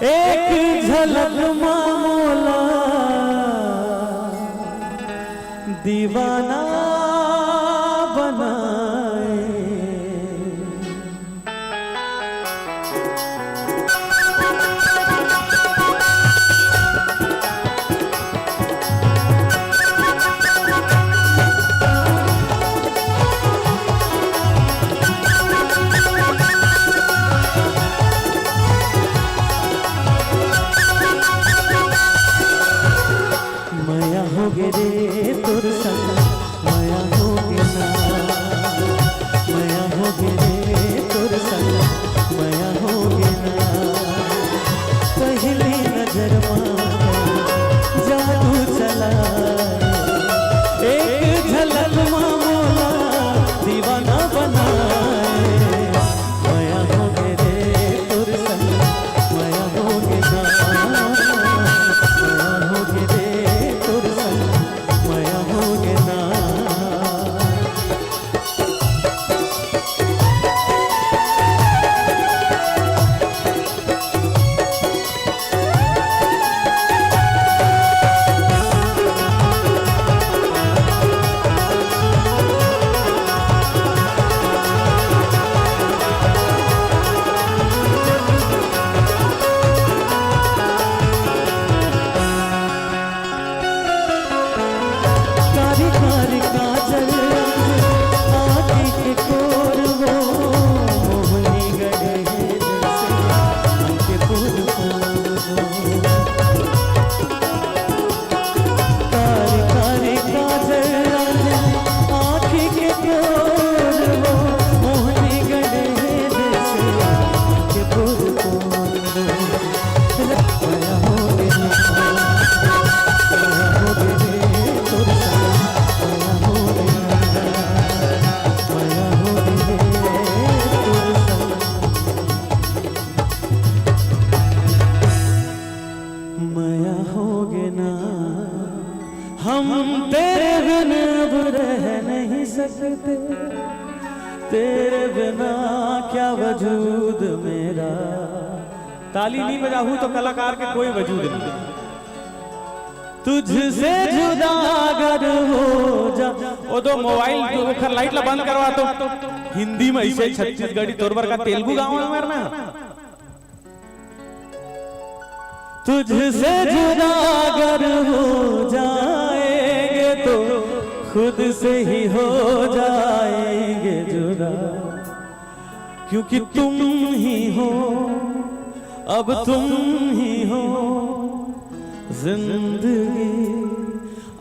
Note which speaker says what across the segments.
Speaker 1: एक झलक मामोला दीवाना बनाए। माया हो गे रे तोर संग माया हो गे ना, माया हो गे रे तोर संग माया हो गे ना। पहली नजर में जादू चला, एक झलक मामोला दीवाना बनाए। माया हो गे रे तोर संग माया हो गे ना, माया हो गे रे तोर संग माया हो गे ना। कारी कारी काजल आँखी के कोर वो मोहनी गढ़े जैसे आँखें फूल फूल वो। कारी कारी काजल आँखी के कोर वो मोहनी गढ़े जैसे आँखें फूल फूल वो। माया हो गे ना, माया हो गे रे तोर संग माया हो गे ना, माया हो गे रे तोर संग माया हो गे ना। हम तेरे बिन अब रह नहीं सकते, तेरे बिना क्या वजूद मेरा। ताली नहीं बजाऊं तो कलाकार के कोई वजूद नहीं। तुझसे जुदा अगर हो जा वो तो मोबाइल लाइट ला बंद करवा तो हिंदी में ऐसे छत्तीसगढ़ी तोरबर का तेलुगु गाँव है हमारे ना। तुझसे जुदा अगर हो जाएंगे तो खुद से ही हो जाएंगे जुदा, क्योंकि तुम ही हो अब तुम ही हो जिंदगी,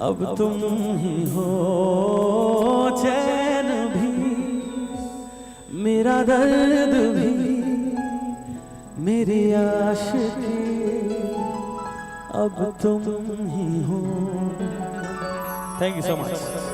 Speaker 1: अब तुम ही हो चैन भी मेरा दर्द भी मेरी आशिकी, अब तुम ही हो। Thank you so much.